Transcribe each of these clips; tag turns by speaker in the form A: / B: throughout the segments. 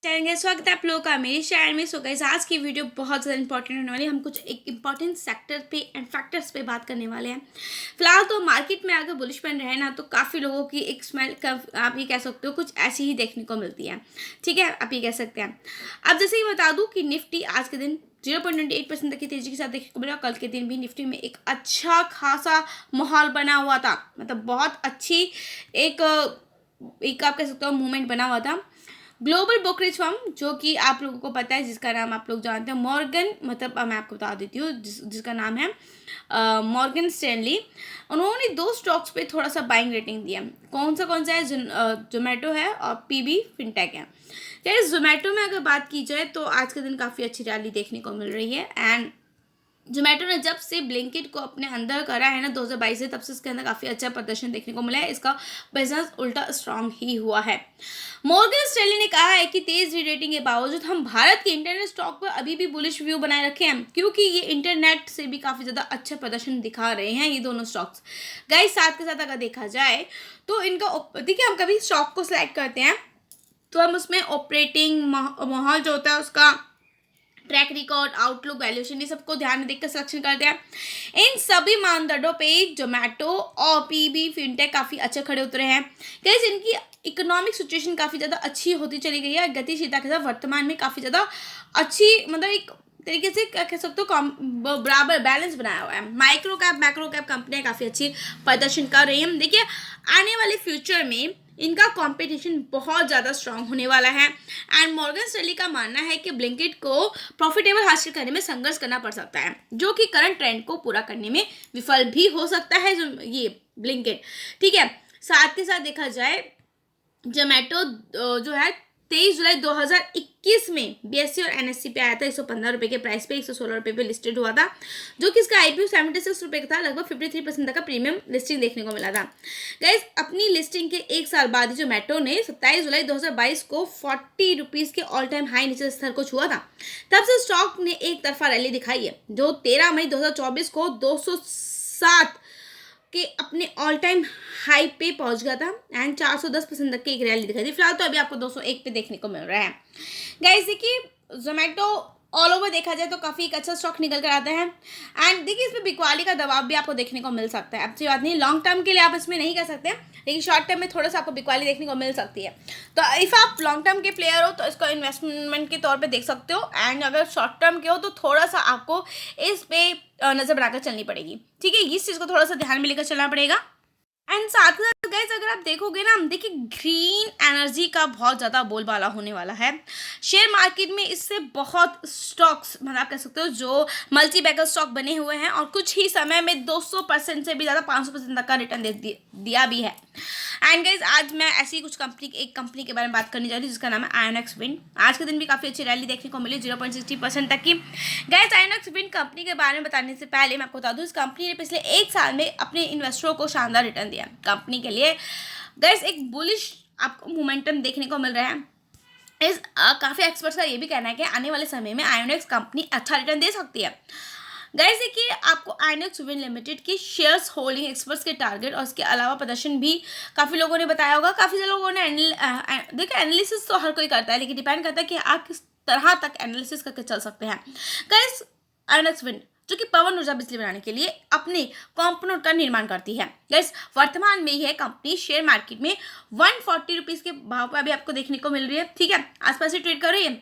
A: Channel स्वागत है आप लोगों का मेरे चैनल में। सो गाइस, आज की वीडियो बहुत ज़्यादा इंपॉर्टेंट होने वाली है। हम कुछ एक इंपॉर्टेंट सेक्टर पे एंड फैक्टर्स पे बात करने वाले हैं। फिलहाल तो मार्केट में अगर बुलिश बन रहे हैं ना, तो काफ़ी लोगों की एक स्मेल आप ये कह सकते हो कुछ ऐसी ही देखने को मिलती है। ठीक है, आप ये कह सकते हैं। अब जैसे ही बता दूँ कि निफ्टी आज के दिन 0.28% तक की तेजी के साथ देखने को मिला। कल के दिन भी निफ्टी में एक अच्छा खासा माहौल बना हुआ था, मतलब बहुत अच्छी एक एक आप कह सकते हो मूवमेंट बना हुआ था। ग्लोबल ब्रोकरेज फर्म, जो कि आप लोगों को पता है, जिसका नाम आप लोग जानते हैं मॉर्गन, मतलब मैं आपको बता देती हूँ जिसका नाम है मॉर्गन स्टैनली। उन्होंने दो स्टॉक्स पे थोड़ा सा बाइंग रेटिंग दिया। कौन सा है? जोमेटो है और पीबी फिनटेक है। यार, जोमेटो में अगर बात की जाए तो आज के दिन काफ़ी अच्छी रैली देखने को मिल रही है। एंड जोमेटो ने जब से ब्लिंकिट को अपने अंदर करा है ना 2022 से, तब से इसके अंदर काफ़ी अच्छा प्रदर्शन देखने को मिला है। इसका बिजनेस उल्टा स्ट्रांग ही हुआ है। मॉर्गन स्टैनली ने कहा है कि तेज रेटिंग के बावजूद हम भारत के इंटरनेट स्टॉक पर अभी भी बुलिश व्यू बनाए रखे हैं, क्योंकि ये इंटरनेट से भी काफ़ी ज़्यादा अच्छा प्रदर्शन दिखा रहे हैं ये दोनों स्टॉक्स। गाइस, साथ के साथ अगर देखा जाए तो इनका देखिए, हम कभी स्टॉक को सिलेक्ट करते हैं तो हम उसमें ऑपरेटिंग माहौल जो होता है, उसका ट्रैक रिकॉर्ड, आउटलुक, वैल्यूएशन, ये सबको ध्यान में देखकर सिलेक्शन करते हैं। इन सभी मानदंडों पे जोमेटो और पीबी फिनटेक काफ़ी अच्छे खड़े उतरे हैं। कैसे इनकी इकोनॉमिक सिचुएशन काफ़ी ज़्यादा अच्छी होती चली गई है। गतिशीलता के साथ वर्तमान में काफ़ी ज़्यादा अच्छी, मतलब एक तरीके से क्या कह सकते हो, बराबर बैलेंस बनाया हुआ है। माइक्रो कैप मैक्रो कैप कंपनियां काफ़ी अच्छी प्रदर्शन कर रही हैं। देखिए, आने वाले फ्यूचर में इनका कंपटीशन बहुत ज़्यादा स्ट्रांग होने वाला है। एंड मॉर्गन स्टैनली का मानना है कि ब्लिंकिट को प्रॉफिटेबल हासिल करने में संघर्ष करना पड़ सकता है, जो कि करंट ट्रेंड को पूरा करने में विफल भी हो सकता है ये ब्लिंकिट। ठीक है, साथ के साथ देखा जाए जोमेटो जो है 23 जुलाई 2021 में बीएससी और एनएससी पे आया था। 115 रुपये के प्राइस पे 116 रुपये पे लिस्टेड हुआ था, जो कि इसका आईपीओ 76 रुपये का था। लगभग 53% तक का प्रीमियम लिस्टिंग देखने को मिला था। गाइस, अपनी लिस्टिंग के एक साल बाद जोमेटो ने 27 जुलाई 2022 को 40 रुपीज़ के ऑल टाइम हाई नीचे स्तर को छुआ था। तब से स्टॉक ने एक तरफा रैली दिखाई है, जो 13 मई 2024 को 207 के अपने ऑल टाइम हाई पे पहुंच गया था। एंड 410% तक की एक रैली दिखाई थी। फिलहाल तो अभी आपको 201 पे देखने को मिल रहा है। गाइस, देखिए, जोमेटो ऑल ओवर देखा जाए तो काफ़ी एक अच्छा स्टॉक निकल कर आता है। एंड देखिए, इसमें बिकवाली का दबाव भी आपको देखने को मिल सकता है। अच्छी बात नहीं, लॉन्ग टर्म के लिए आप इसमें नहीं कर सकते, लेकिन शॉर्ट टर्म में थोड़ा सा आपको बिकवाली देखने को मिल सकती है। तो इफ़ आप लॉन्ग टर्म के प्लेयर हो तो इसको इन्वेस्टमेंट के तौर पे देख सकते हो। एंड अगर शॉर्ट टर्म के हो तो थोड़ा सा आपको इस पे नज़र बनाकर चलनी पड़ेगी। ठीक है, इस चीज़ को थोड़ा सा ध्यान में लेकर चलना पड़ेगा। एंड साथ ही साथ गाइस, अगर आप देखोगे ना, देखिए ग्रीन एनर्जी का बहुत ज़्यादा बोलबाला होने वाला है शेयर मार्केट में। इससे बहुत स्टॉक्स, मतलब आप कह सकते हो, जो मल्टी बैगर स्टॉक बने हुए हैं और कुछ ही समय में 200% से भी ज़्यादा 500% तक का रिटर्न दिया भी है। एंड गाइस, आज मैं ऐसी कुछ एक कंपनी के बारे में बात करने जा रही हूँ, जिसका नाम है आयोनेक्स विंड। आज के दिन भी काफ़ी अच्छी रैली देखने को मिली, 0.60% तक की। गाइस, आयोनेक्स विंड कंपनी के बारे में बताने से पहले मैं आपको बता दूँ, इस कंपनी ने पिछले एक साल में अपने इन्वेस्टरों को शानदार रिटर्न दिया। कंपनी के लिए गाइस एक बुलिश आपको मोमेंटम देखने को मिल रहा है। इस काफ़ी एक्सपर्ट्स का ये भी कहना है कि आने वाले समय में आयोनेक्स कंपनी अच्छा रिटर्न दे सकती है। गाइस, देखिए, आपको आयोनेक्स विंड लिमिटेड की शेयर्स होल्डिंग एक्सपर्ट्स के टारगेट और इसके अलावा प्रदर्शन भी काफ़ी लोगों ने बताया होगा। काफ़ी सारे लोगों ने देखिए, एनालिसिस तो हर कोई करता है, लेकिन डिपेंड करता है कि आप किस तरह तक एनालिसिस करके चल सकते हैं। गाइस, आयोनेक्स विंड जो कि पवन ऊर्जा बिजली बनाने के लिए अपने कंपोनेंट का निर्माण करती है। गाइस, वर्तमान में यह कंपनी शेयर मार्केट में 140 रुपीज़ के भाव पर अभी आपको देखने को मिल रही है। ठीक है, आसपास से ट्रेड कर रही है।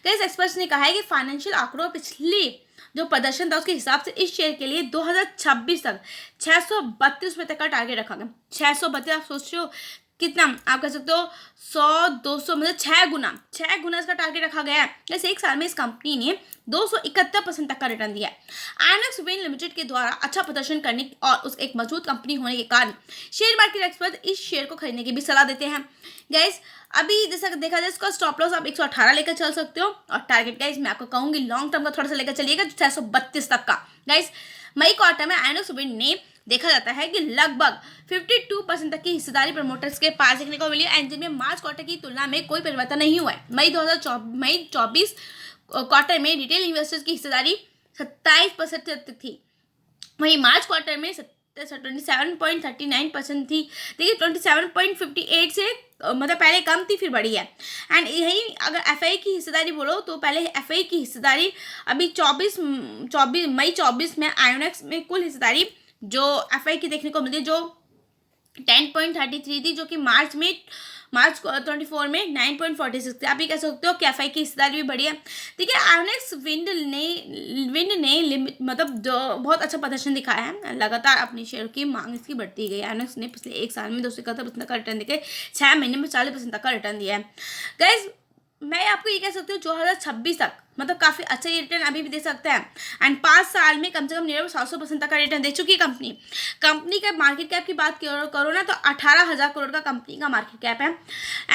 A: गाइस, एक्सपर्ट्स ने कहा है कि फाइनेंशियल आंकड़ों पिछले जो प्रदर्शन था उसके हिसाब से इस शेयर के लिए 2026 तक 632 रुपये तक का टारगेट रखा गया। 632, आप सोच रहे हो कितना? आप कह सकते हो 100 200, मतलब 6 गुना इसका टारगेट रखा गया है। जैसे एक साल में इस कंपनी ने 271% तक का रिटर्न दिया है। आयोनेक्स विंड लिमिटेड के द्वारा अच्छा प्रदर्शन करने और उस एक मजबूत कंपनी होने के कारण शेयर मार्केट एक्सपर्ट इस शेयर को खरीदने की भी सलाह देते हैं। गाइस, अभी जैसा देखा जाए, इसका स्टॉप लॉस आप 118 लेकर चल सकते हो, और टारगेट गाइस मैं आपको कहूंगी लॉन्ग टर्म का थोड़ा सा लेकर चलिएगा, 632 तक का। गाइस, मई क्वार्टर में आयोनेक्स विंड ने देखा जाता है कि लगभग 52% तक की हिस्सेदारी प्रमोटर्स के पास देखने को मिली है। एंड जिनमें मार्च क्वार्टर की तुलना में कोई परिवर्तन नहीं हुआ है। मई 24 क्वार्टर में रिटेल इन्वेस्टर्स की हिस्सेदारी 27% तक थी, वहीं मार्च क्वार्टर में 27.39% थी। देखिए, 27.58 से मतलब पहले कम थी फिर बढ़ी है। एंड यही अगर एफआई की हिस्सेदारी बोलो तो पहले एफआई की हिस्सेदारी अभी 24 मई 24 में आयोनेक्स में कुल हिस्सेदारी जो एफआई की देखने को मिलती है जो 10.33 थी, जो कि मार्च 24 में 9.46 थी। आप ये कह सकते हो कि एफआई की हिस्सेदारी भी बढ़ी है। ठीक है, आयोनेक्स विंड ने मतलब जो बहुत अच्छा प्रदर्शन दिखाया है, लगातार अपनी शेयर की मांग इसकी बढ़ती गई। आयोनेक्स ने पिछले एक साल में 271% का रिटर्न देकर 6 महीने में 40% तक का रिटर्न दिया है। गाइज मैं आपको ये कह सकती हूँ 2026 तक मतलब काफ़ी अच्छा ये रिटर्न अभी भी दे सकता है। एंड 5 साल में कम से कम नियर 700% तक का रिटर्न दे चुकी है कंपनी का मार्केट कैप की बात करो ना तो 18,000 करोड़ का कंपनी का मार्केट कैप है।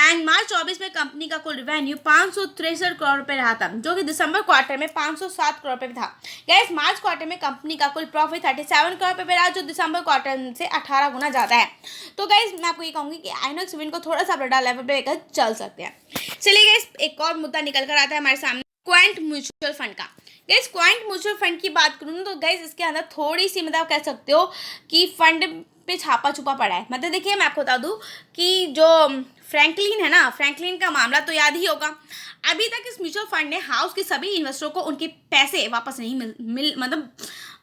A: एंड मार्च 24 में कंपनी का कुल रेवेन्यू 563 करोड़ रुपये रहा था, जो कि दिसंबर क्वार्टर में 507 करोड़ रुपये था। गैस मार्च क्वार्टर में कंपनी का कुल प्रॉफिट 37 करोड़ रुपये रहा, जो दिसंबर क्वार्टर से 18 गुना ज़्यादा है। तो गैस मैं आपको ये कहूँगी कि आइनॉक्स विंड को थोड़ा सा बड़ा लेवल पर लेकर चल सकते हैं। चलिए गैस एक और मुद्दा निकल कर आता है हमारे सामने, क्वांट म्यूचुअल फंड का। गैस क्वांट म्यूचुअल फंड की बात करूँ ना तो गैस इसके अंदर थोड़ी सी मतलब कह सकते हो कि फंड पे छापा छुपा पड़ा है। मतलब देखिए मैं आपको बता दूं कि जो फ्रैंकलिन है ना, फ्रैंकलिन का मामला तो याद ही होगा। अभी तक इस म्यूचुअल फंड ने हाउस के सभी इन्वेस्टरों को उनके पैसे वापस नहीं मिल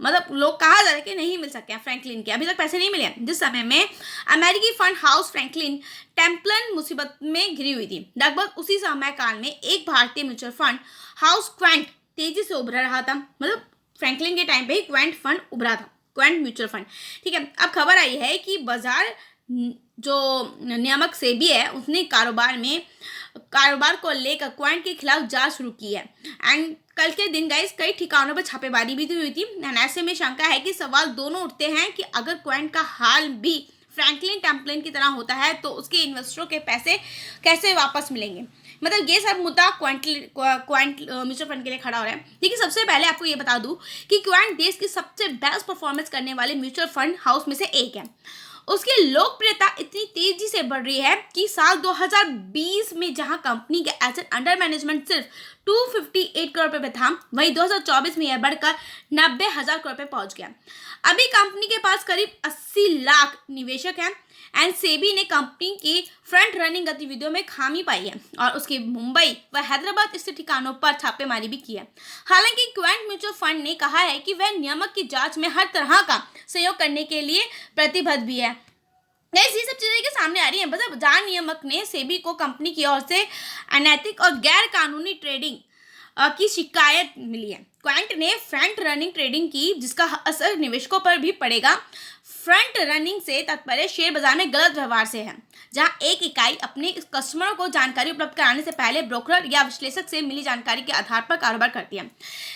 A: मतलब लोग कहा जा रहा है कि नहीं मिल सके हैं फ्रैंकलिन के, अभी तक पैसे नहीं मिले हैं। जिस समय में अमेरिकी फंड हाउस फ्रैंकलिन टेम्पलन मुसीबत में घिरी हुई थी, लगभग उसी समय काल में एक भारतीय म्यूचुअल फंड हाउस क्वांट तेजी से उभर रहा था। मतलब फ्रैंकलिन के टाइम पे ही क्वांट फंड उभरा था, क्वांट म्यूचुअल फंड। ठीक है, अब खबर आई है कि बाजार जो नियामक सेबी है उसने कारोबार को लेकर क्वांट के खिलाफ जांच शुरू की है। एंड कल के दिन गाइस कई ठिकानों पर छापेमारी भी हुई थी। ऐसे में शंका है कि सवाल दोनों उठते हैं कि अगर क्वांट का हाल भी फ्रैंकलिन टेम्पलन की तरह होता है तो उसके इन्वेस्टरों के पैसे कैसे वापस मिलेंगे। मतलब ये सब मुद्दा क्वांट म्यूचुअल फंड के लिए खड़ा हो रहा है। देखिए सबसे पहले आपको ये बता दूं कि क्वांट देश की सबसे बेस्ट परफॉर्मेंस करने वाले म्यूचुअल फंड हाउस में से एक है। उसकी लोकप्रियता इतनी तेजी से बढ़ रही है कि साल 2020 में जहां कंपनी के एसेट अंडर मैनेजमेंट सिर्फ 258 करोड़ रुपए था, वहीं 2024 में यह बढ़कर 90,000 करोड़ रुपए पहुंच गया। अभी कंपनी के पास करीब 80 लाख निवेशक हैं। एंड सेबी ने कंपनी की फ्रंट रनिंग गतिविधियों में खामी पाई है और उसके मुंबई व हैदराबाद स्थित ठिकानों पर छापेमारी भी की है। हालांकि क्वांट म्यूचुअल फंड ने कहा है कि वह नियामक की जांच में हर तरह का सहयोग करने के लिए प्रतिबद्ध भी है। ये सब चीजें के सामने आ रही हैं। मतलब बाजार नियामक ने सेबी को कंपनी की ओर से अनैतिक और गैर कानूनी ट्रेडिंग की शिकायत मिली है। क्वांट ने फ्रंट रनिंग ट्रेडिंग की जिसका असर निवेशकों पर भी पड़ेगा। फ्रंट रनिंग से तात्पर्य शेयर बाजार में गलत व्यवहार से है, जहां एक इकाई अपने कस्टमरों को जानकारी उपलब्ध कराने से पहले ब्रोकर या विश्लेषक से मिली जानकारी के आधार पर कारोबार करती है।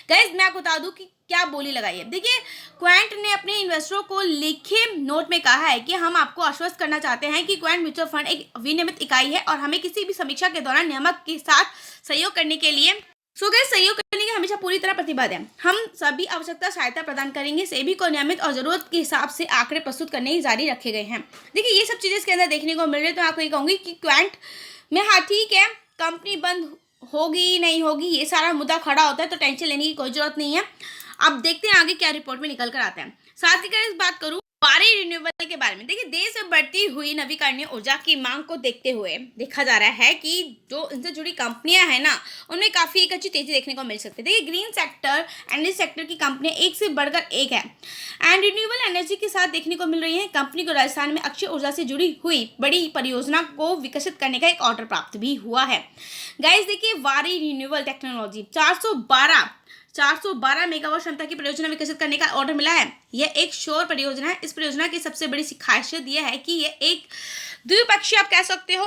A: गाइस मैं आपको बता दूं कि क्या बोली लगाई है। देखिए क्वांट ने अपने इन्वेस्टरों को लिखे नोट में कहा है कि हम आपको आश्वस्त करना चाहते हैं कि क्वांट म्यूचुअल फंड एक विनियमित इकाई है और हमें किसी भी समीक्षा के दौरान नियामक के साथ सहयोग करने के लिए सहयोग करने के हमेशा पूरी तरह प्रतिबद्ध है। हम सभी आवश्यकता सहायता प्रदान करेंगे। सेबी को नियमित और जरूरत के हिसाब से आंकड़े प्रस्तुत करने ही जारी रखे गए हैं। देखिए ये सब चीजें इसके अंदर देखने को मिल रही है। तो आपको ये कहूंगी कि क्वांट में हाँ ठीक है, कंपनी बंद होगी नहीं होगी ये सारा मुद्दा खड़ा होता है तो टेंशन लेने की कोई जरूरत नहीं है। अब देखते हैं आगे क्या रिपोर्ट में निकल कर आता है। साथ ही अगर इस बात करूं वारी रिन्यूएबल के बारे में, देखिए देश में बढ़ती हुई नवीकरणीय ऊर्जा की मांग को देखते हुए देखा जा रहा है कि जो इनसे जुड़ी कंपनियां हैं ना उनमें काफ़ी एक अच्छी तेजी देखने को मिल सकती है। देखिए ग्रीन सेक्टर एनर्जी सेक्टर की कंपनियां एक से बढ़कर एक है एंड रिन्यूएबल एनर्जी के साथ देखने को मिल रही है। कंपनी को राजस्थान में अक्षय ऊर्जा से जुड़ी हुई बड़ी परियोजना को विकसित करने का एक ऑर्डर प्राप्त भी हुआ है। गाइस देखिए वारी रिन्यूएबल टेक्नोलॉजी 412 मेगावाट क्षमता की परियोजना विकसित करने का ऑर्डर मिला है। यह एक सौर परियोजना है। इस परियोजना की सबसे बड़ी खासियत यह है कि यह एक द्विपक्षीय आप कह सकते हो।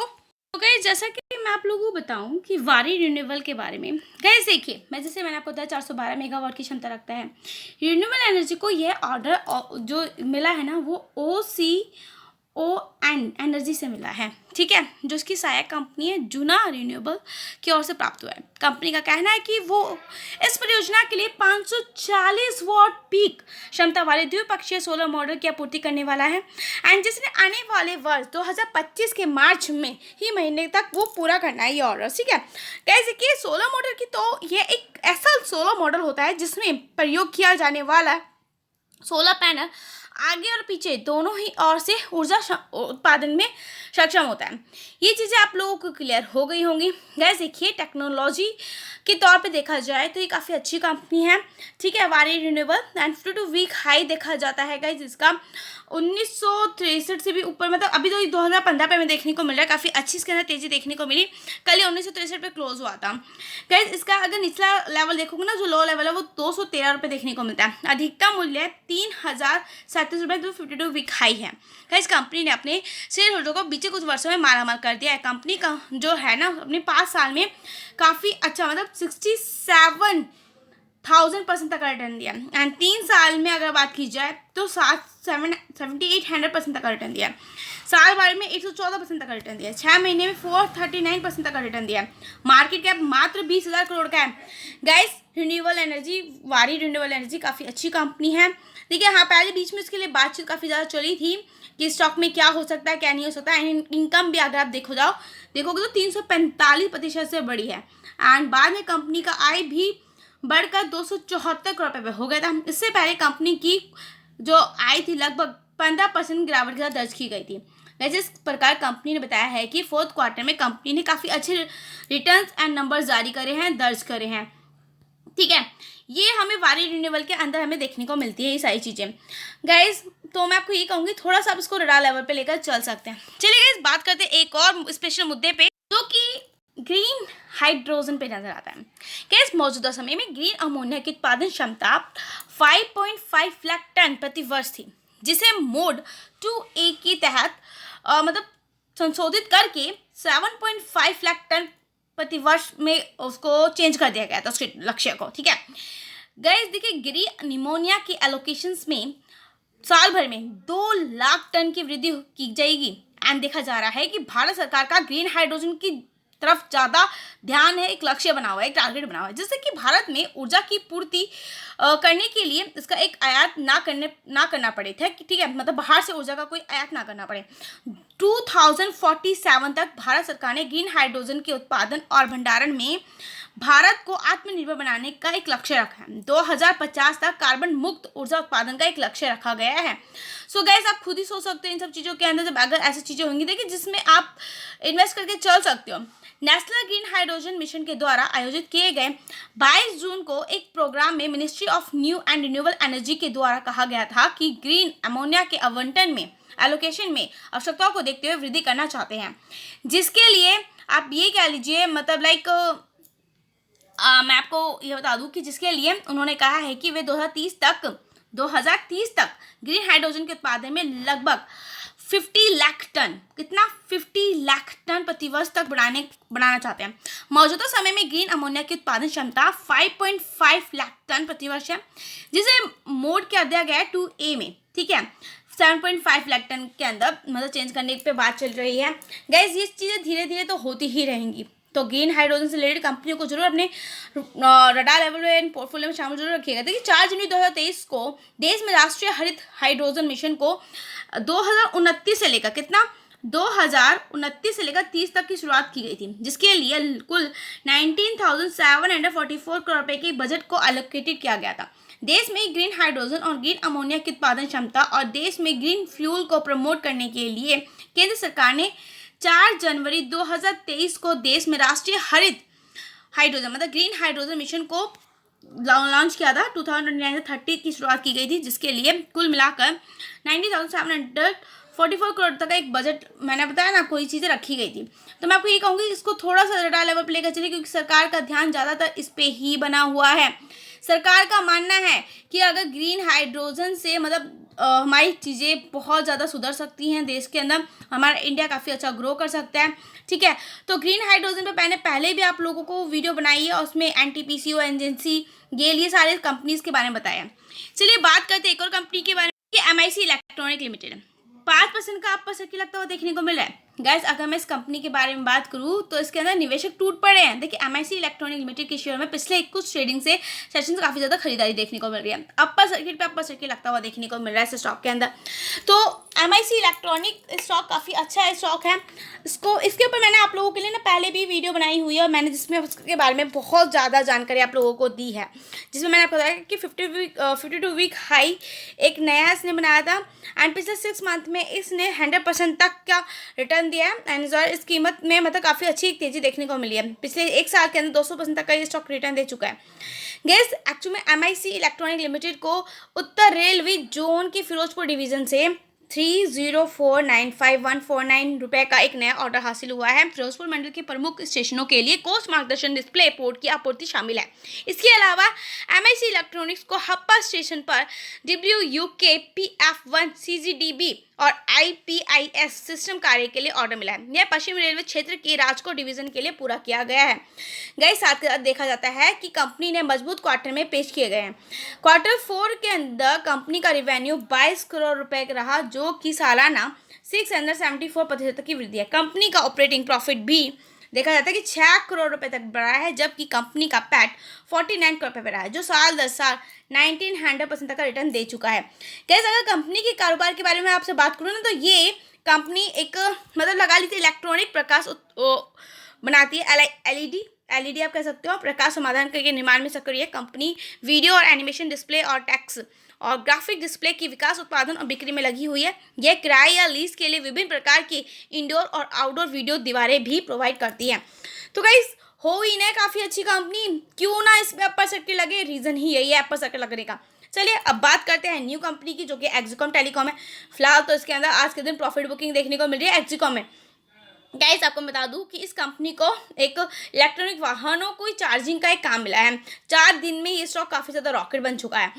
A: तो गाइस जैसा कि मैं आप लोगों को बताऊं कि वारी रिन्यूएबल के बारे में, गाइस देखिए मैंने आपको बताया 412 मेगावाट की क्षमता रखता है। रिन्यूएबल एनर्जी को यह ऑर्डर जो मिला है ना वो OCON एनर्जी से मिला है, ठीक है, जो उसकी सहायक कंपनी है जूना रिन्यूएबल की ओर से प्राप्त हुआ है। कंपनी का कहना है कि वो इस परियोजना के लिए 540 वॉट पीक क्षमता वाले द्विपक्षीय सोलर मॉडल की आपूर्ति करने वाला है एंड जिसने आने वाले वर्ष 2025 के मार्च में ही महीने तक वो पूरा करना है ये ऑर्डर, ठीक है। कैसे कि सोलर मॉडल की तो ये एक ऐसा सोलर मॉडल होता है जिसमें प्रयोग किया जाने वाला सोलर पैनल आगे और पीछे दोनों ही ओर से ऊर्जा उत्पादन में सक्षम होता है। ये चीज़ें आप लोगों को क्लियर हो गई होंगी। गैस देखिए, टेक्नोलॉजी के तौर पे देखा जाए तो ये काफ़ी अच्छी कंपनी है, ठीक है। वारी रिन्यूएबल एंड 52 वीक हाई देखा जाता है गाइस इसका 1963 से भी ऊपर, मतलब अभी तो 2015 पे हमें देखने को मिल रहा है, काफ़ी अच्छी इसके अंदर तेज़ी देखने को मिली। कल ये 1963 पे क्लोज हुआ था गाइस। इसका अगर निचला लेवल देखोगे ना, जो लो लेवल है वो 213 रुपये देखने को मिलता है। अधिकतम मूल्य 3037 रुपये, जो 52 वीक हाई है गाइस। कंपनी ने अपने शेयर होल्डर को बीते कुछ वर्षों में मालामाल कर दिया है। कंपनी का जो है ना, अपने 5 साल में काफ़ी अच्छा, मतलब 67,000% तक का रिटर्न दिया। एंड 3 साल में अगर बात की जाए तो 7800% तक का रिटर्न दिया। साल भर में 114% तक का रिटर्न दिया। 6 महीने में 439% तक का रिटर्न दिया। मार्केट कैप मात्र 20,000 करोड़ का है गाइस। रिन्यूएबल एनर्जी, वारी रिन्यूएबल एनर्जी काफ़ी अच्छी कंपनी है। देखिए, हाँ, पहले बीच में इसके लिए बातचीत काफ़ी ज़्यादा चली थी कि स्टॉक में क्या हो सकता है, क्या नहीं हो सकता है। इनकम भी अगर आप देखोगे तो 345% से बड़ी है। एंड बाद में कंपनी का आय भी बढ़कर 274 करोड़ रुपये हो गया था। इससे पहले कंपनी की जो आय थी लगभग 15% गिरावट के साथ दर्ज की गई थी। वैसे इस प्रकार कंपनी ने बताया है कि 4th क्वार्टर में कंपनी ने काफ़ी अच्छे रिटर्न्स एंड नंबर्स जारी करे हैं, दर्ज करे हैं, ठीक है। ये हमें वारी रिन्यूएबल के अंदर हमें देखने को मिलती है ये सारी चीज़ें गाइज। तो मैं आपको ये कहूँगी, थोड़ा सा आप इसको रडार लेवल पे लेकर चल सकते हैं। चलिए गाइज, बात करते हैं एक और स्पेशल मुद्दे पे, जो कि ग्रीन हाइड्रोजन पे नजर आता है। गाइज, मौजूदा समय में ग्रीन अमोनिया की उत्पादन क्षमता 5.5 लाख टन प्रति वर्ष थी, जिसे मोड 2A के तहत मतलब संशोधित करके 7.5 लाख टन प्रति वर्ष में उसको चेंज कर दिया गया था, उसके लक्ष्य को, ठीक है गाइस। देखिए, ग्रीन निमोनिया के एलोकेशंस में साल भर में 2 लाख टन की वृद्धि की जाएगी। एंड देखा जा रहा है कि भारत सरकार का ग्रीन हाइड्रोजन की तरफ ज़्यादा ध्यान है, एक लक्ष्य बना हुआ है, एक टारगेट बना हुआ है, जिससे कि भारत में ऊर्जा की पूर्ति करने के लिए इसका एक आयात ना करना पड़े, ठीक है, मतलब बाहर से ऊर्जा का कोई आयात ना करना पड़े। 2047 तक भारत सरकार ने ग्रीन हाइड्रोजन के उत्पादन और भंडारण में भारत को आत्मनिर्भर बनाने का एक लक्ष्य रखा है। 2050 तक कार्बन मुक्त ऊर्जा उत्पादन का एक लक्ष्य रखा गया है। सो गाइस, आप खुद ही सोच सकते हैं इन सब चीज़ों के अंदर, जब अगर ऐसी चीज़ें होंगी देखिए जिसमें आप इन्वेस्ट करके चल सकते हो। नेशनल ग्रीन हाइड्रोजन मिशन के द्वारा आयोजित किए गए 22 जून को एक प्रोग्राम में ministry of new and renewable energy के द्वारा कहा गया था कि ग्रीन अमोनिया के आवंटन में, एलोकेशन में आवश्यकताओं को देखते हुए वृद्धि करना चाहते हैं, जिसके लिए आप ये कह लीजिए, मतलब मैं आपको ये बता दूं कि जिसके लिए उन्होंने कहा है कि वे 2030 तक ग्रीन हाइड्रोजन के उत्पादन में लगभग 50 लाख टन, कितना 50 लाख टन प्रति वर्ष तक बनाना चाहते हैं। मौजूदा समय में ग्रीन अमोनिया की उत्पादन क्षमता 5.5 लाख टन प्रति वर्ष है, जिसे मोड कर दिया गया है 2A में, ठीक है। 7.5 लाख टन के अंदर मतलब चेंज करने पे बात चल रही है गाइस। ये चीज़ें धीरे धीरे तो होती ही रहेंगी। तो ग्रीन हाइड्रोजन से रिलेटेड कंपनियों को जरूर अपने रडार लेवल एंड पोर्टफोलियो में शामिल जरूर रखिएगा। देखिए, 4 जनवरी 2023 को देश में राष्ट्रीय हरित हाइड्रोजन मिशन को 2029 से लेकर 2029 से लेकर 30 तक की शुरुआत की गई थी, जिसके लिए कुल 19,744 करोड़ रुपए के बजट को एलोकेटेड किया गया था। देश में ग्रीन हाइड्रोजन और ग्रीन अमोनिया की उत्पादन क्षमता और देश में ग्रीन फ्यूल को प्रमोट करने के लिए केंद्र सरकार ने 4 जनवरी 2023 को देश में राष्ट्रीय हरित हाइड्रोजन मतलब ग्रीन हाइड्रोजन मिशन को लॉन्च किया था। 2029 से 30 की शुरुआत की गई थी, जिसके लिए कुल मिलाकर 90,744 करोड़ तक का एक बजट, मैंने बताया ना, कोई चीज़ें रखी गई थी। तो मैं आपको ये कहूँगी इसको थोड़ा सा रडार लेवल पर लेकर चलिए, क्योंकि सरकार का ध्यान ज़्यादातर इस पे ही बना हुआ है। सरकार का मानना है कि अगर ग्रीन हाइड्रोजन से मतलब हमारी चीज़ें बहुत ज़्यादा सुधर सकती हैं, देश के अंदर हमारा इंडिया काफ़ी अच्छा ग्रो कर सकता है, ठीक है। तो ग्रीन हाइड्रोजन पे मैंने पहले भी आप लोगों को वीडियो बनाई है, उसमें NTPC एजेंसी ये सारे कंपनीज के बारे में बताया। चलिए बात करते हैं एक और कंपनी के बारे में, MIC इलेक्ट्रॉनिक लिमिटेड। 5% का आपको सही लगता हुआ देखने को मिल रहा है गाइस अगर मैं इस कंपनी के बारे में बात करूँ तो इसके अंदर निवेशक टूट पड़े हैं। देखिए एमआईसी इलेक्ट्रॉनिक लिमिटेड के शेयर में पिछले कुछ ट्रेडिंग से सेशन से काफ़ी ज़्यादा खरीदारी देखने को मिल रही है। अपर सर्किट पे अपर सर्किट लगता हुआ देखने को मिल रहा है इस स्टॉक के अंदर। तो एमआईसी इलेक्ट्रॉनिक स्टॉक काफ़ी अच्छा स्टॉक है। इसके ऊपर मैंने आप लोगों के लिए ना पहले भी वीडियो बनाई हुई है और मैंने जिसमें उसके बारे में बहुत ज़्यादा जानकारी आप लोगों को दी है, जिसमें मैंने आपको बताया कि 52 वीक हाई एक नया इसने बनाया था एंड पिछले 6 मंथ में इसने 100% तक का रिटर्न दिया है एंड इस कीमत में मतलब काफ़ी अच्छी एक तेज़ी देखने को मिली है। पिछले 1 साल के अंदर 200% तक का ये स्टॉक रिटर्न दे चुका है। गैस एक्चुअली में एमआईसी इलेक्ट्रॉनिक लिमिटेड को उत्तर रेलवे जोन की फिरोजपुर डिवीजन से 30495,149 रुपए का एक नया ऑर्डर हासिल हुआ है। फिरोजपुर मंडल के प्रमुख स्टेशनों के लिए कोच मार्गदर्शन डिस्प्ले पोर्ट की आपूर्ति शामिल है। इसके अलावा एमआईसी इलेक्ट्रॉनिक्स को हप्पा स्टेशन पर WUK PF1 CGDB और IPIS सिस्टम कार्य के लिए ऑर्डर मिला है। यह पश्चिम रेलवे क्षेत्र के राजकोट डिवीजन के लिए पूरा किया गया है। गाइस साथ के साथ देखा जाता है कि कंपनी ने मजबूत क्वार्टर में पेश किए गए हैं। क्वार्टर 4 के अंदर कंपनी का रिवेन्यू 22 करोड़ रुपए रहा, जो कि सालाना 674% की वृद्धि है। कंपनी का ऑपरेटिंग प्रॉफिट भी देखा जाता है कि 6 करोड़ रुपए तक बढ़ा है, जबकि कंपनी का पैट 49 करोड़ रुपए बढ़ा है, जो साल दर साल 100% तक का रिटर्न दे चुका है। कैसे अगर कंपनी के कारोबार के बारे में आपसे बात करूँ ना, तो ये कंपनी एक मतलब लगा लीजिए इलेक्ट्रॉनिक प्रकाश बनाती है। एलईडी आप कह सकते हो, प्रकाश समाधान के निर्माण में सक्रिय है। कंपनी वीडियो और एनिमेशन डिस्प्ले और टेक्स्ट और ग्राफिक डिस्प्ले की विकास, उत्पादन और बिक्री में लगी हुई है। यह किराए या लीज के लिए विभिन्न प्रकार की इंडोर और आउटडोर वीडियो दीवारें भी प्रोवाइड करती है। तो गाइस हो ही ना काफ़ी अच्छी कंपनी, क्यों ना इसमें अपर सर्किट लगे, रीज़न ही यही है अपर सर्किट लगने का। चलिए अब बात करते हैं न्यू कंपनी की, जो कि एक्जिकॉम टेलीकॉम है। फिलहाल तो इसके अंदर आज के दिन प्रॉफिट बुकिंग देखने को मिल रही है एक्जिकॉम में। गाइस आपको बता दूं कि इस कंपनी को एक इलेक्ट्रॉनिक वाहनों को चार्जिंग का एक काम मिला है। 4 दिन में ये स्टॉक काफ़ी ज़्यादा रॉकेट बन चुका है।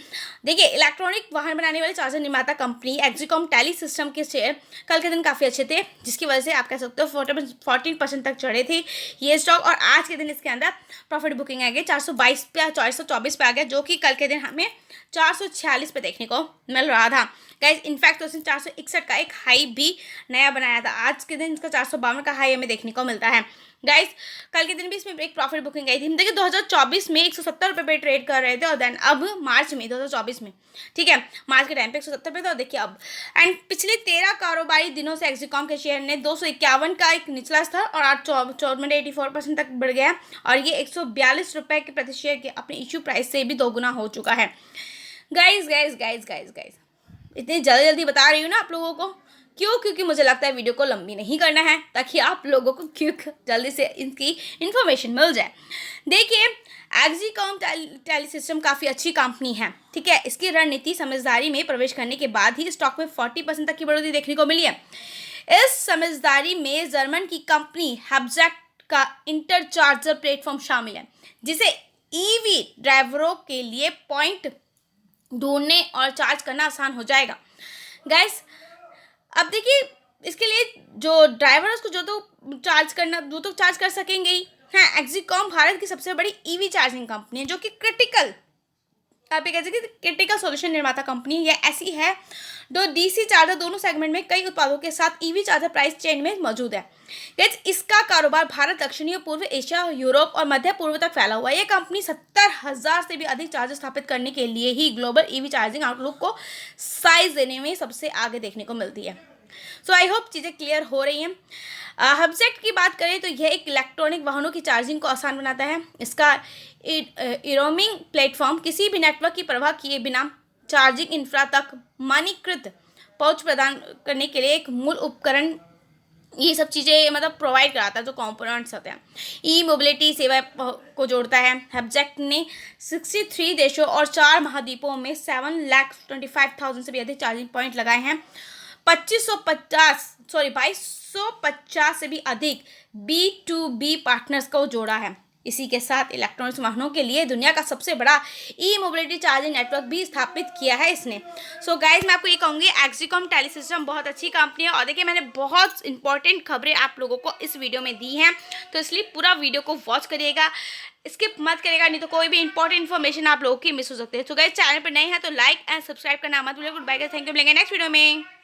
A: देखिए इलेक्ट्रॉनिक वाहन बनाने वाले चार्जर निर्माता कंपनी एक्जिकॉम टेली सिस्टम के शेयर कल के दिन काफ़ी अच्छे थे, जिसकी वजह से आप कह सकते हो 14% तक चढ़े थे ये स्टॉक। और आज के दिन इसके अंदर प्रॉफिट बुकिंग आ गई 422 पे 424 पे आ गया, जो कि कल के दिन हमें 446 पे देखने को मिल रहा था। गाइस इनफैक्ट तो उसने 461 का एक हाई भी नया बनाया था। आज के दिन इसका 452 का हाई हमें देखने को मिलता है। गाइस कल के दिन भी इसमें एक प्रॉफिट बुकिंग आई थी। देखिए 2024 में 170 रुपये पे ट्रेड कर रहे थे और देन अब मार्च में 2024 में, ठीक है, मार्च के टाइम पे 170 रुपये था और देखिए अब एंड पिछले 13 कारोबारी दिनों से एक्जिकॉम के शेयर ने 251 का एक निचला स्तर और आज 84% तक बढ़ गया और ये 142 रुपये के प्रति शेयर के अपने इश्यू प्राइस से भी दोगुना हो चुका है। गाइस इतनी जल्दी बता रही हूँ ना आप लोगों को, क्यों? क्योंकि मुझे लगता है वीडियो को लंबी नहीं करना है, ताकि आप लोगों को क्यों जल्दी से इनकी इन्फॉर्मेशन मिल जाए। देखिए एक्जिकॉम टेली सिस्टम काफ़ी अच्छी कंपनी है, ठीक है। इसकी रणनीति समझदारी में प्रवेश करने के बाद ही स्टॉक में 40% तक की बढ़ोतरी देखने को मिली है। इस समझदारी में जर्मन की कंपनी हैब्जेक्ट का इंटरचार्जर प्लेटफॉर्म शामिल है, जिसे ईवी ड्राइवरों के लिए पॉइंट ढूंढने और चार्ज करना आसान हो जाएगा। गाइस अब देखिए इसके लिए जो ड्राइवर है उसको जो तो चार्ज करना वो तो चार्ज कर सकेंगे ही। हाँ, एक्जिकॉम भारत की सबसे बड़ी ईवी चार्जिंग कंपनी है, जो कि क्रिटिकल आप ये कह सकते क्रिटिकल सॉल्यूशन निर्माता कंपनी है। यह ऐसी है जो डीसी चार्जर दोनों सेगमेंट में कई उत्पादों के साथ ईवी चार्जर प्राइस चेन में मौजूद है। इसका कारोबार भारत, दक्षिणी पूर्व एशिया, यूरोप और मध्य पूर्व तक फैला हुआ है। यह कंपनी 70,000 से भी अधिक चार्जर स्थापित करने के लिए ही ग्लोबल ईवी चार्जिंग आउटलुक को साइज देने में सबसे आगे देखने को मिलती है। सो आई होप चीज़ें क्लियर हो रही हैं। हबजेक्ट की बात करें तो यह एक इलेक्ट्रॉनिक वाहनों की चार्जिंग को आसान बनाता है। इसका इरोमिंग प्लेटफॉर्म किसी भी नेटवर्क की परवाह किए बिना चार्जिंग इंफ्रा तक मानकीकृत पहुंच प्रदान करने के लिए एक मूल उपकरण ये सब चीज़ें मतलब प्रोवाइड कराता है, जो कंपोनेंट्स होते हैं। ई मोबिलिटी सेवा को जोड़ता है। हबजेक्ट ने 63 देशों और 4 महाद्वीपों में 7,25,000 से भी अधिक चार्जिंग पॉइंट लगाए हैं। 2250 से भी अधिक B2B पार्टनर्स को जोड़ा है। इसी के साथ इलेक्ट्रॉनिक्स वाहनों के लिए दुनिया का सबसे बड़ा ई मोबिलिटी चार्जिंग नेटवर्क भी स्थापित किया है इसने। सो गाइज मैं आपको ये कहूँगी एक्जिकॉम टेली सिस्टम बहुत अच्छी कंपनी है। और देखिए मैंने बहुत इंपॉर्टेंट खबरें आप लोगों को इस वीडियो में दी हैं, तो इसलिए पूरा वीडियो को वॉच करिएगा, स्किप मत करिएगा, नहीं तो कोई भी इंपॉर्टेंट इन्फॉर्मेशन आप लोगों की मिस हो सकती है। सो गाइज चैनल पर नए हैं तो लाइक एंड सब्सक्राइब करना मत भूलिए। Good bye guys, thank you, मिलेंगे नेक्स्ट वीडियो में।